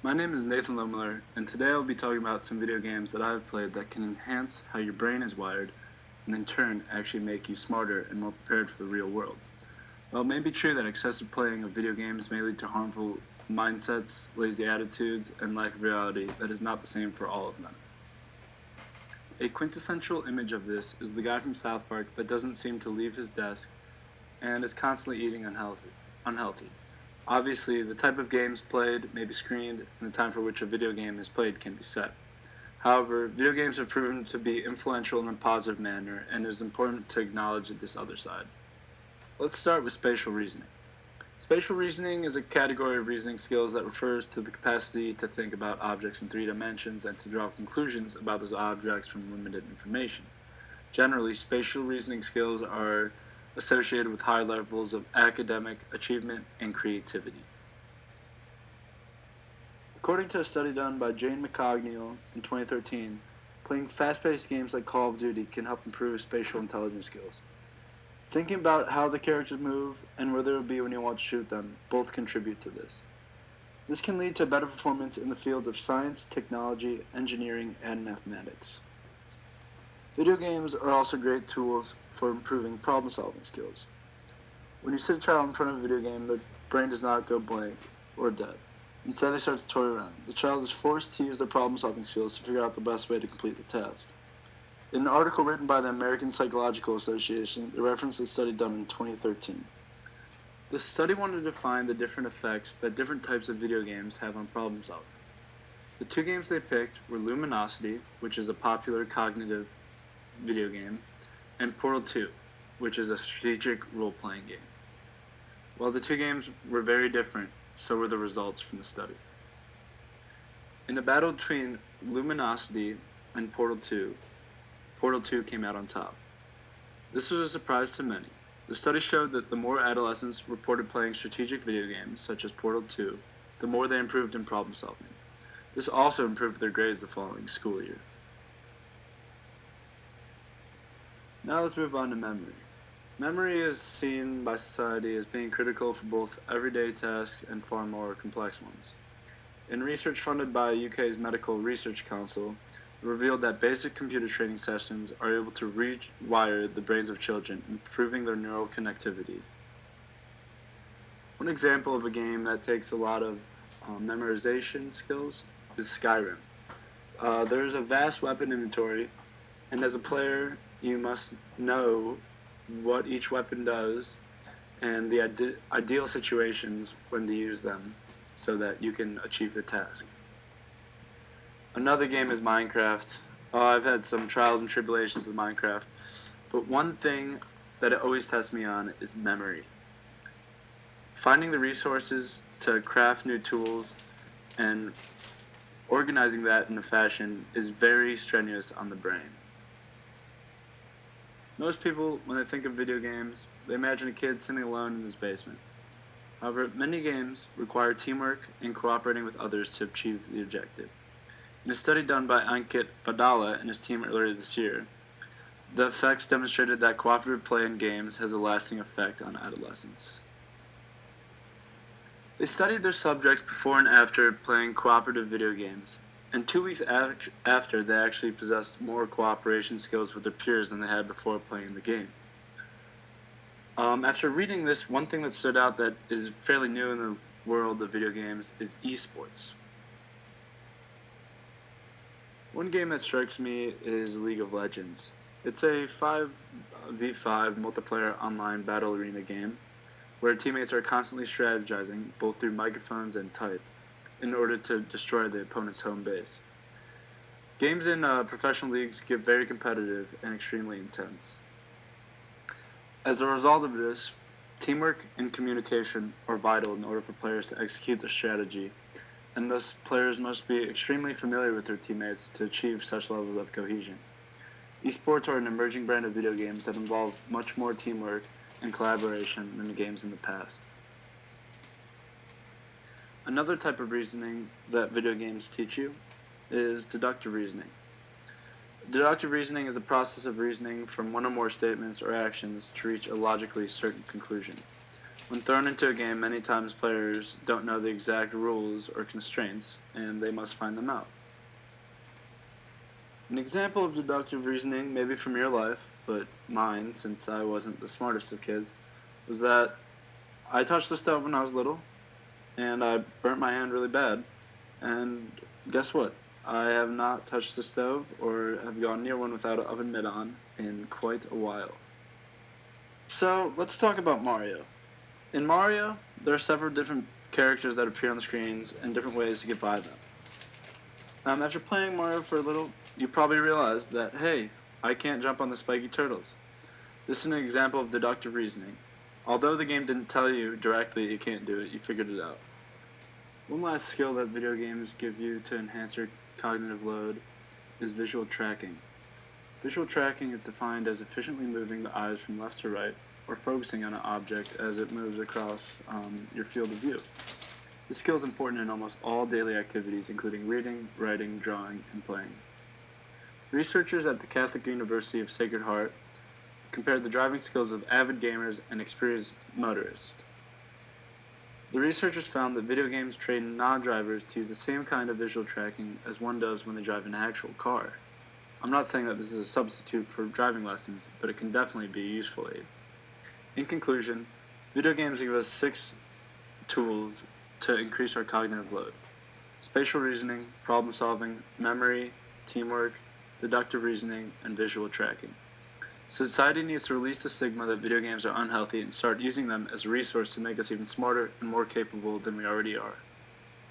My name is Nathan Lemler, and today I'll be talking about some video games that I have played that can enhance how your brain is wired, and in turn actually make you smarter and more prepared for the real world. While it may be true that excessive playing of video games may lead to harmful mindsets, lazy attitudes, and lack of reality, that is not the same for all of them. A quintessential image of this is the guy from South Park that doesn't seem to leave his desk and is constantly eating unhealthy. Obviously, the type of games played may be screened, and the time for which a video game is played can be set. However, video games have proven to be influential in a positive manner, and it is important to acknowledge this other side. Let's start with spatial reasoning. Spatial reasoning is a category of reasoning skills that refers to the capacity to think about objects in three dimensions and to draw conclusions about those objects from limited information. Generally, spatial reasoning skills are associated with high levels of academic achievement and creativity. According to a study done by Jane McCogneal in 2013, playing fast-paced games like Call of Duty can help improve spatial intelligence skills. Thinking about how the characters move and where they will be when you want to shoot them both contribute to this. This can lead to better performance in the fields of science, technology, engineering, and mathematics. Video games are also great tools for improving problem-solving skills. When you sit a child in front of a video game, their brain does not go blank or dead. Instead, they start to toy around. The child is forced to use their problem-solving skills to figure out the best way to complete the task. In an article written by the American Psychological Association, they referenced a study done in 2013. The study wanted to find the different effects that different types of video games have on problem solving. The two games they picked were Luminosity, which is a popular cognitive video game, and Portal 2, which is a strategic role-playing game. While the two games were very different, so were the results from the study. In a battle between Luminosity and Portal 2 came out on top. This was a surprise to many. The study showed that the more adolescents reported playing strategic video games, such as Portal 2, the more they improved in problem solving. This also improved their grades the following school year. Now let's move on to memory. Memory is seen by society as being critical for both everyday tasks and far more complex ones. In research funded by UK's Medical Research Council, revealed that basic computer training sessions are able to rewire the brains of children, improving their neural connectivity. One example of a game that takes a lot of memorization skills is Skyrim. There is a vast weapon inventory, and as a player, you must know what each weapon does and the ideal situations when to use them so that you can achieve the task. Another game is Minecraft. I've had some trials and tribulations with Minecraft, but one thing that it always tests me on is memory. Finding the resources to craft new tools and organizing that in a fashion is very strenuous on the brain. Most people, when they think of video games, they imagine a kid sitting alone in his basement. However, many games require teamwork and cooperating with others to achieve the objective. In a study done by Ankit Badala and his team earlier this year, the effects demonstrated that cooperative play in games has a lasting effect on adolescents. They studied their subjects before and after playing cooperative video games, and 2 weeks after they actually possessed more cooperation skills with their peers than they had before playing the game. After reading this, one thing that stood out that is fairly new in the world of video games is esports. One game that strikes me is League of Legends. It's a 5v5 multiplayer online battle arena game where teammates are constantly strategizing, both through microphones and type, in order to destroy the opponent's home base. Games in professional leagues get very competitive and extremely intense. As a result of this, teamwork and communication are vital in order for players to execute their strategy, and thus players must be extremely familiar with their teammates to achieve such levels of cohesion. Esports are an emerging brand of video games that involve much more teamwork and collaboration than the games in the past. Another type of reasoning that video games teach you is deductive reasoning. Deductive reasoning is the process of reasoning from one or more statements or actions to reach a logically certain conclusion. When thrown into a game, many times players don't know the exact rules or constraints, and they must find them out. An example of deductive reasoning, maybe from your life, but mine, since I wasn't the smartest of kids, was that I touched the stove when I was little, and I burnt my hand really bad. And guess what? I have not touched the stove or have gone near one without an oven mitt on in quite a while. So, let's talk about Mario. In Mario, there are several different characters that appear on the screens and different ways to get by them. After playing Mario for a little, you probably realize that, hey, I can't jump on the spiky turtles. This is an example of deductive reasoning. Although the game didn't tell you directly you can't do it, you figured it out. One last skill that video games give you to enhance your cognitive load is visual tracking. Visual tracking is defined as efficiently moving the eyes from left to right, or focusing on an object as it moves across your field of view. This skill is important in almost all daily activities, including reading, writing, drawing, and playing. Researchers at the Catholic University of Sacred Heart compared the driving skills of avid gamers and experienced motorists. The researchers found that video games train non-drivers to use the same kind of visual tracking as one does when they drive an actual car. I'm not saying that this is a substitute for driving lessons, but it can definitely be a useful aid. In conclusion, video games give us 6 tools to increase our cognitive load: spatial reasoning, problem solving, memory, teamwork, deductive reasoning, and visual tracking. Society needs to release the stigma that video games are unhealthy and start using them as a resource to make us even smarter and more capable than we already are.